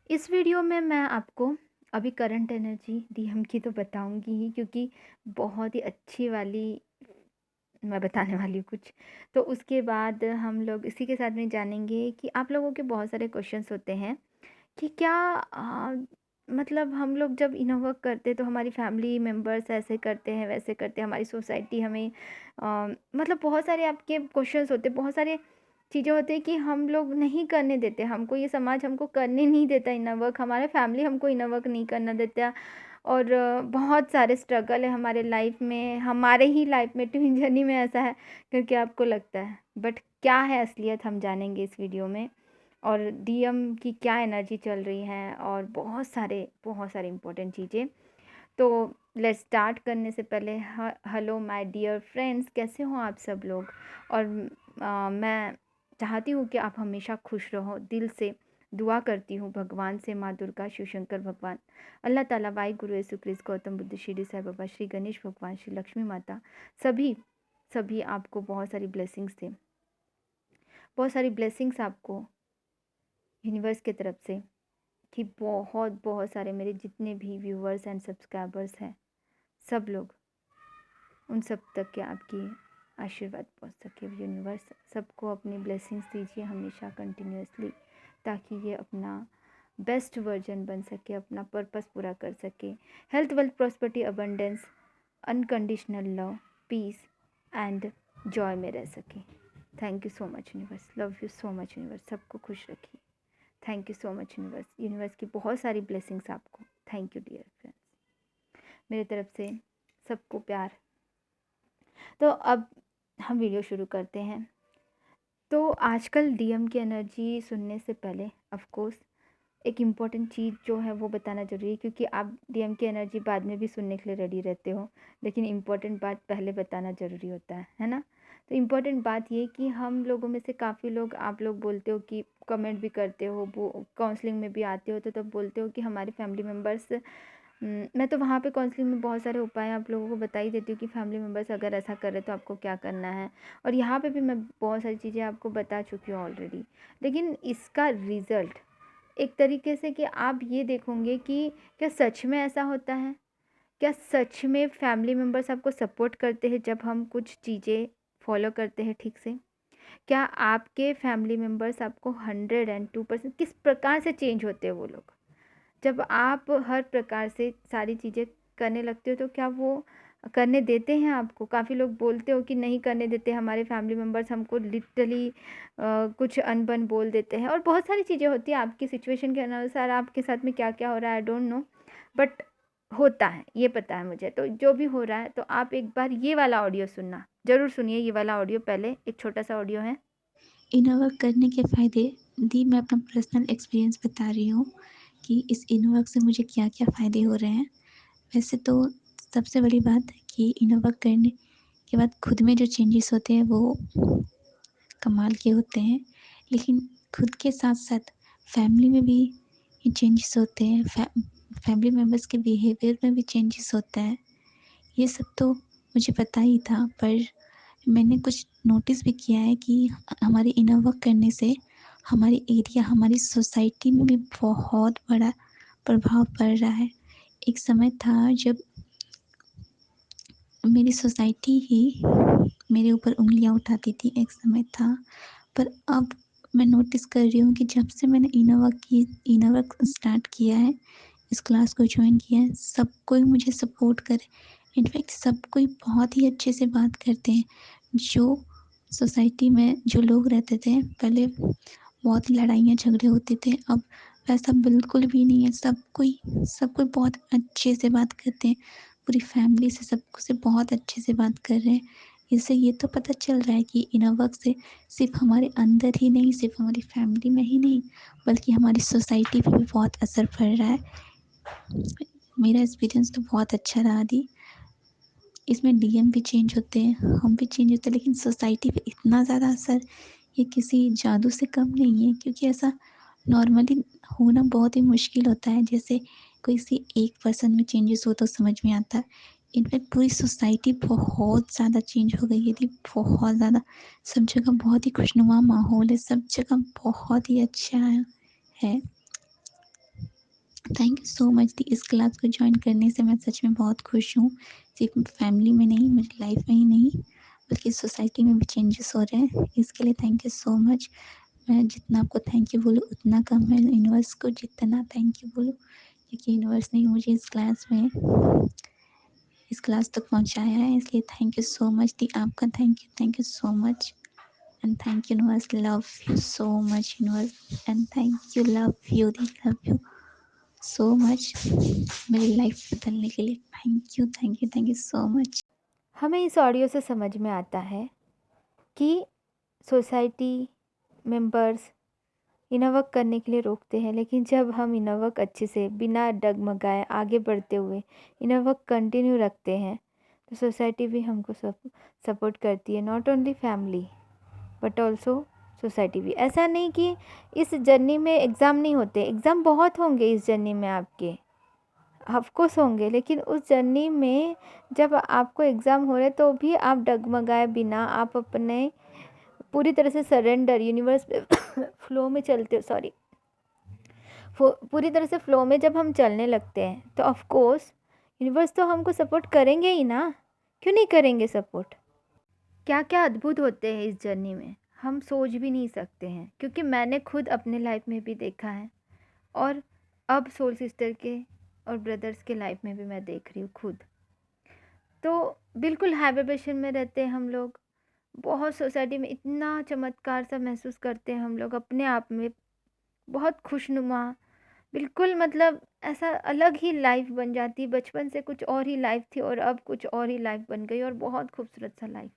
इस वीडियो में मैं आपको अभी करंट एनर्जी डीएम की तो बताऊंगी ही, क्योंकि बहुत ही अच्छी वाली मैं बताने वाली हूँ कुछ। तो उसके बाद हम लोग इसी के साथ में जानेंगे कि आप लोगों के बहुत सारे क्वेश्चंस होते हैं कि क्या मतलब हम लोग जब इनर वर्क करते हैं तो हमारी फैमिली मेम्बर्स ऐसे करते हैं वैसे करते हैं, हमारी सोसाइटी हमें मतलब बहुत सारे आपके क्वेश्चंस होते हैं, बहुत सारे चीज़ें होती हैं कि हम लोग नहीं करने देते, हमको ये समाज हमको करने नहीं देता इनर वर्क, हमारे फैमिली हमको इनर वर्क नहीं करना देता। और बहुत सारे स्ट्रगल है हमारे लाइफ में, हमारे ही लाइफ में ट्विन जर्नी में ऐसा है क्योंकि आपको लगता है, बट क्या है असलियत हम जानेंगे इस वीडियो में। और डीएम की क्या एनर्जी चल रही है और बहुत सारे इम्पोर्टेंट चीज़ें। तो लेट्स स्टार्ट करने से पहले हेलो माय डियर फ्रेंड्स, कैसे हो आप सब लोग। और मैं चाहती हूँ कि आप हमेशा खुश रहो, दिल से दुआ करती हूँ भगवान से, माँ दुर्गा, शिव शंकर भगवान, अल्लाह ताला, वाई गुरु यीशु क्रिस्त, गौतम बुद्ध, शिरडी साईं बाबा, श्री गणेश भगवान, श्री लक्ष्मी माता, सभी सभी आपको बहुत सारी ब्लेसिंग्स दें, बहुत सारी ब्लेसिंग्स आपको यूनिवर्स की तरफ से, कि बहुत बहुत सारे मेरे जितने भी व्यूअर्स एंड सब्सक्राइबर्स हैं, सब लोग, उन सब तक के आपकी आशीर्वाद पहुंच सके। यूनिवर्स सबको अपनी ब्लेसिंग्स दीजिए हमेशा कंटिन्यूअसली, ताकि ये अपना बेस्ट वर्जन बन सके, अपना पर्पस पूरा कर सके। Health, wealth, prosperity, abundance, unconditional love, peace and joy में रह सके। Thank you so much universe, love you so much universe, सबको खुश रखिए। Thank you so much universe, universe की बहुत सारी ब्लेसिंग्स आपको। थैंक यू डियर फ्रेंड्स, मेरी तरफ से सबको प्यार। तो अब हम वीडियो शुरू करते हैं। तो आजकल डीएम की एनर्जी सुनने से पहले ऑफ कोर्स एक इम्पॉर्टेंट चीज़ जो है वो बताना ज़रूरी है, क्योंकि आप डीएम की एनर्जी बाद में भी सुनने के लिए रेडी रहते हो, लेकिन इम्पॉर्टेंट बात पहले बताना ज़रूरी होता है ना। तो इम्पॉर्टेंट बात ये कि हम लोगों में से काफ़ी लोग, आप लोग बोलते हो कि कमेंट भी करते हो, वो काउंसलिंग में भी आते हो तो तब बोलते हो कि हमारे फैमिली मेम्बर्स, मैं तो वहाँ पे काउंसलिंग में बहुत सारे उपाय आप लोगों को बता ही देती हूँ कि फैमिली मेम्बर्स अगर ऐसा कर रहे तो आपको क्या करना है। और यहाँ पे भी मैं बहुत सारी चीज़ें आपको बता चुकी हूँ ऑलरेडी, लेकिन इसका रिज़ल्ट एक तरीके से कि आप ये देखोगे कि क्या सच में ऐसा होता है, क्या सच में फैमिली मेम्बर्स आपको सपोर्ट करते हैं जब हम कुछ चीज़ें फॉलो करते हैं ठीक से। क्या आपके फैमिली मेम्बर्स आपको 102% किस प्रकार से चेंज होते हैं वो लोग, जब आप हर प्रकार से सारी चीज़ें करने लगते हो, तो क्या वो करने देते हैं आपको। काफ़ी लोग बोलते हो कि नहीं करने देते हमारे फैमिली मेम्बर्स, हमको लिटरली कुछ अनबन बोल देते हैं, और बहुत सारी चीज़ें होती हैं आपकी सिचुएशन के अनुसार, आपके साथ में क्या क्या हो रहा है आई डोंट नो, बट होता है, ये पता है मुझे। तो जो भी हो रहा है, तो आप एक बार ये वाला ऑडियो सुनना, ज़रूर सुनिए ये वाला ऑडियो। पहले एक छोटा सा ऑडियो है। इनर वर्क करने के फ़ायदे दी, मैं अपना पर्सनल एक्सपीरियंस बता रही हूँ कि इस इनर वर्क से मुझे क्या-क्या फ़ायदे हो रहे हैं। वैसे तो सबसे बड़ी बात है कि इनर वर्क करने के बाद खुद में जो चेंजेस होते हैं वो कमाल के होते हैं। लेकिन खुद के साथ-साथ फैमिली में भी ये चेंजेस होते हैं। फैमिली मेंबर्स के बिहेवियर में भी चेंजेस होता है। ये सब तो मुझे पता ही था, पर मैंने कुछ नोटिस भी किया है कि हमारे इनर वर्क करने से हमारे एरिया, हमारी सोसाइटी में भी बहुत बड़ा प्रभाव पड़ रहा है। एक समय था जब मेरी सोसाइटी ही मेरे ऊपर उँगलियाँ उठाती थी, एक समय था। पर अब मैं नोटिस कर रही हूँ कि जब से मैंने इनर वर्क स्टार्ट किया है, इस क्लास को जॉइन किया है, सब कोई मुझे सपोर्ट करे। इनफैक्ट सब कोई बहुत ही अच्छे से बात करते हैं। जो सोसाइटी में जो लोग रहते थे पहले, बहुत लड़ाइयाँ झगड़े होते थे, अब वैसा बिल्कुल भी नहीं है। सब कोई बहुत अच्छे से बात करते हैं। पूरी फैमिली से से बहुत अच्छे से बात कर रहे हैं। इससे ये तो पता चल रहा है कि इनर वर्क से सिर्फ़ हमारे अंदर ही नहीं, सिर्फ़ हमारी फैमिली में ही नहीं, बल्कि हमारी सोसाइटी पे भी बहुत असर पड़ रहा है। मेरा एक्सपीरियंस तो बहुत अच्छा रहा दी। इसमें डीएम भी चेंज होते हैं, हम भी चेंज होते हैं, लेकिन सोसाइटी पे इतना ज़्यादा असर ये किसी जादू से कम नहीं है, क्योंकि ऐसा नॉर्मली होना बहुत ही मुश्किल होता है। जैसे कोई सी एक पर्सन में चेंजेस हो तो समझ में आता है। इनफैक्ट पूरी सोसाइटी बहुत ज़्यादा चेंज हो गई है दी, बहुत ज़्यादा। सब जगह बहुत ही खुशनुमा माहौल है, सब जगह बहुत ही अच्छा है। थैंक यू सो मच दी इस क्लास को जॉइन करने से मैं सच में बहुत खुश हूँ। सिर्फ़ फैमिली में नहीं, मेरी लाइफ़ में ही नहीं, बल्कि सोसाइटी में भी चेंजेस हो रहे हैं। इसके लिए थैंक यू सो मच। मैं जितना आपको थैंक यू बोलूँ उतना कम है। यूनिवर्स को जितना थैंक यू बोलूँ, क्योंकि यूनिवर्स ने मुझे इस क्लास तक पहुँचाया है, इसलिए थैंक यू सो मच दी। आपका thank you so much and thank you universe, love you so much universe and thank you, love you the, love you so much मेरी लाइफ बदलने के लिए। Thank you so much. हमें इस audio से समझ में आता है कि सोसाइटी मेंबर्स इनर वर्क करने के लिए रोकते हैं, लेकिन जब हम इनर वर्क अच्छे से बिना डगमगाए आगे बढ़ते हुए इनर वर्क कंटिन्यू रखते हैं, तो सोसाइटी भी हमको सपोर्ट करती है। Not only family but also society भी। ऐसा नहीं कि इस जर्नी में एग्ज़ाम नहीं होते, एग्ज़ाम बहुत होंगे इस जर्नी में आपके, ऑफकोर्स होंगे, लेकिन उस जर्नी में जब आपको एग्ज़ाम हो रहे तो भी आप डगमगाए बिना, आप अपने पूरी तरह से सरेंडर यूनिवर्स पे फ्लो में चलते हो, सॉरी, पूरी तरह से फ्लो में जब हम चलने लगते हैं तो ऑफ कोर्स यूनिवर्स तो हमको सपोर्ट करेंगे ही ना। क्यों नहीं करेंगे सपोर्ट? क्या क्या अद्भुत होते हैं इस जर्नी में, हम सोच भी नहीं सकते हैं, क्योंकि मैंने खुद अपने लाइफ में भी देखा है और अब सोल सिस्टर के और ब्रदर्स के लाइफ में भी मैं देख रही हूँ खुद। तो बिल्कुल हाई वाइब्रेशन में रहते हैं हम लोग, बहुत सोसाइटी में इतना चमत्कार सा महसूस करते हैं हम लोग अपने आप में, बहुत खुशनुमा, बिल्कुल मतलब ऐसा अलग ही लाइफ बन जाती। बचपन से कुछ और ही लाइफ थी और अब कुछ और ही लाइफ बन गई और बहुत खूबसूरत सा लाइफ।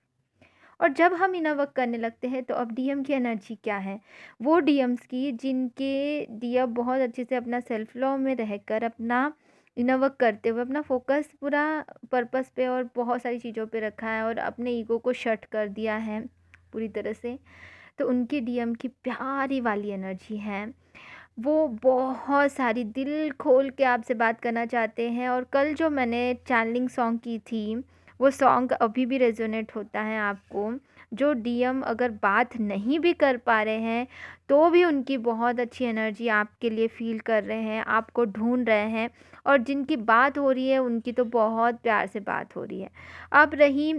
और जब हम इनर वर्क करने लगते हैं तो अब डीएम की एनर्जी क्या है, वो डीएम्स की जिनके डीएम बहुत अच्छे से अपना सेल्फ लव में रहकर अपना इनर वर्क करते हुए अपना फोकस पूरा पर्पस पे और बहुत सारी चीज़ों पे रखा है और अपने ईगो को शट कर दिया है पूरी तरह से, तो उनकी डीएम की प्यारी वाली एनर्जी है। वो बहुत सारी दिल खोल के आपसे बात करना चाहते हैं। और कल जो मैंने चैनलिंग सॉन्ग की थी, वो सॉन्ग अभी भी रेजोनेट होता है आपको। जो डीएम अगर बात नहीं भी कर पा रहे हैं तो भी उनकी बहुत अच्छी एनर्जी आपके लिए फील कर रहे हैं, आपको ढूंढ रहे हैं। और जिनकी बात हो रही है उनकी तो बहुत प्यार से बात हो रही है। अब रही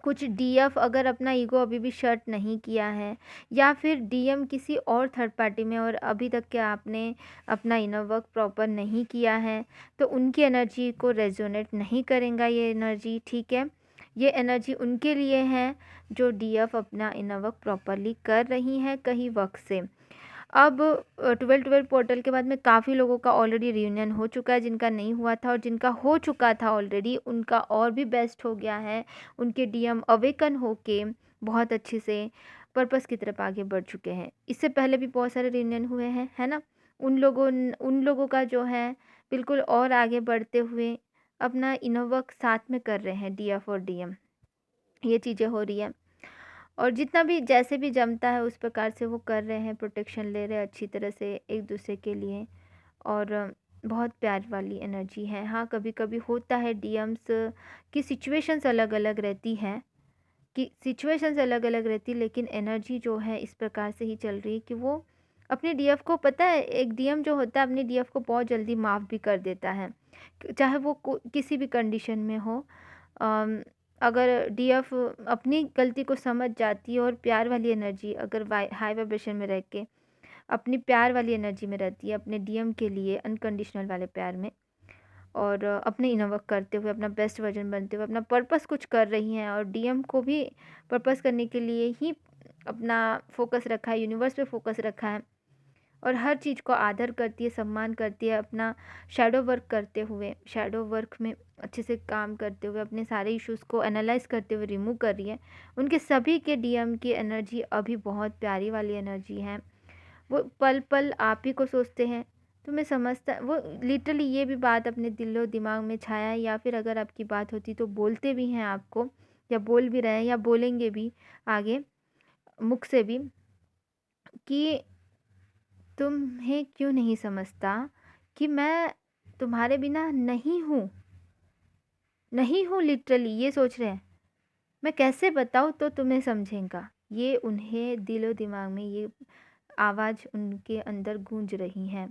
कुछ डीएफ, अगर अपना ईगो अभी भी शट नहीं किया है या फिर डीएम किसी और थर्ड पार्टी में और अभी तक के आपने अपना इनर वर्क प्रॉपर नहीं किया है, तो उनकी एनर्जी को रेजोनेट नहीं करेगा ये एनर्जी, ठीक है। ये एनर्जी उनके लिए है जो डीएफ अपना इनर वर्क प्रॉपरली कर रही हैं कहीं वक्त से। अब 12-12 पोर्टल के बाद में काफ़ी लोगों का ऑलरेडी रियूनियन हो चुका है, जिनका नहीं हुआ था, और जिनका हो चुका था ऑलरेडी उनका और भी बेस्ट हो गया है। उनके डीएम अवेकन होके बहुत अच्छे से पर्पस की तरफ आगे बढ़ चुके हैं। इससे पहले भी बहुत सारे रियूनियन हुए हैं, है ना। उन लोगों का जो है बिल्कुल और आगे बढ़ते हुए अपना इनर वर्क साथ में कर रहे हैं डीएफ और डीएम, ये चीज़ें हो रही है। और जितना भी जैसे भी जमता है उस प्रकार से वो कर रहे हैं, प्रोटेक्शन ले रहे हैं अच्छी तरह से एक दूसरे के लिए। और बहुत प्यार वाली एनर्जी है। हाँ, कभी कभी होता है डीएम्स की सिचुएशंस अलग अलग रहती हैं, लेकिन एनर्जी जो है इस प्रकार से ही चल रही है कि वो अपने डीएफ को, पता है एक डीएम जो होता है अपने डीएफ को बहुत जल्दी माफ़ भी कर देता है, चाहे वो किसी भी कंडीशन में हो। अगर डीएफ अपनी गलती को समझ जाती है और प्यार वाली एनर्जी अगर हाई वाइब्रेशन में रह के अपनी प्यार वाली एनर्जी में रहती है अपने डीएम के लिए, अनकंडीशनल वाले प्यार में, और अपने इनर वर्क करते हुए अपना बेस्ट वर्जन बनते हुए अपना पर्पस कुछ कर रही हैं, और डीएम को भी पर्पस करने के लिए ही अपना फोकस रखा है, यूनिवर्स पे फोकस रखा है, और हर चीज़ को आदर करती है, सम्मान करती है, अपना शैडो वर्क करते हुए, शैडो वर्क में अच्छे से काम करते हुए अपने सारे इश्यूज़ को एनालाइज करते हुए रिमूव कर रही है। उनके सभी के डीएम की एनर्जी अभी बहुत प्यारी वाली एनर्जी है। वो पल पल आप ही को सोचते हैं। तो मैं समझता, वो लिटरली ये भी बात अपने दिलो दिमाग में छाया है, या फिर अगर आपकी बात होती तो बोलते भी हैं आपको, या बोल भी रहे हैं या बोलेंगे भी आगे मुख से भी, कि तुम्हें क्यों नहीं समझता कि मैं तुम्हारे बिना नहीं हूँ, नहीं हूँ, लिटरली ये सोच रहे हैं। मैं कैसे बताऊँ तो तुम्हें समझेगा, ये उन्हें दिलो दिमाग में ये आवाज़ उनके अंदर गूंज रही है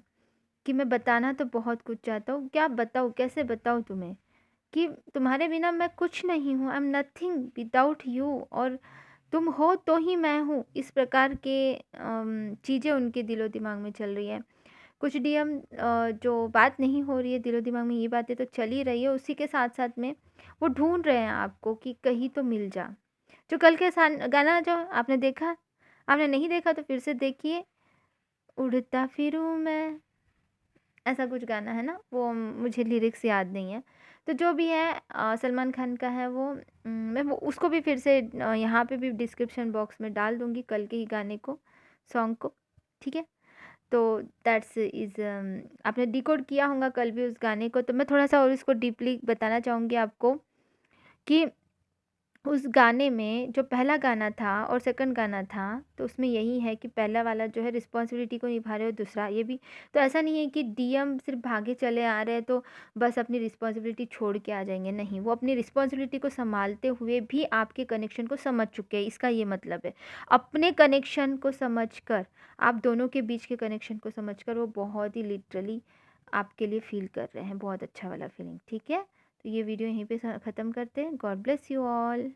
कि मैं बताना तो बहुत कुछ चाहता हूँ, क्या बताऊँ, कैसे बताऊँ तुम्हें कि तुम्हारे बिना मैं कुछ नहीं हूँ, I am nothing without you, और तुम हो तो ही मैं हूँ। इस प्रकार के चीज़ें उनके दिलो-दिमाग में चल रही है। कुछ डीएम जो बात नहीं हो रही है दिलो दिमाग में, ये बातें तो चल ही रही है, उसी के साथ-साथ में वो ढूँढ रहे हैं आपको कि कहीं तो मिल जा। जो कल के गाना जो आपने देखा, आपने नहीं देखा तो फिर से देखिए, उड़ता फिरूँ मैं, ऐसा कुछ गाना है ना, वो मुझे लिरिक्स याद नहीं है। तो जो भी है सलमान खान का है वो, मैं वो उसको भी फिर से यहाँ पे भी डिस्क्रिप्शन बॉक्स में डाल दूँगी कल के ही गाने को, सॉन्ग को, ठीक है? तो दैट्स इज़ आपने डिकोड किया होगा कल भी उस गाने को, तो मैं थोड़ा-सा और इसको डीपली बताना चाहूँगी आपको कि उस गाने में जो पहला गाना था और सेकंड गाना था, तो उसमें यही है कि पहला वाला जो है रिस्पॉन्सिबिलिटी को निभा रहे हो, दूसरा ये भी। तो ऐसा नहीं है कि डीएम सिर्फ़ भागे चले आ रहे हैं तो बस अपनी रिस्पॉन्सिबिलिटी छोड़ के आ जाएँगे, नहीं। वो अपनी रिस्पॉन्सिबिलिटी को सँभालते हुए भी आपके कनेक्शन को समझ चुके हैं, इसका ये मतलब है। अपने कनेक्शन को समझकर, आप दोनों के बीच के कनेक्शन को समझकर वो बहुत ही लिटरली आपके लिए फ़ील कर रहे हैं, बहुत अच्छा वाला फीलिंग, ठीक है? तो ये वीडियो यहीं पे ख़त्म करते हैं। God bless you all.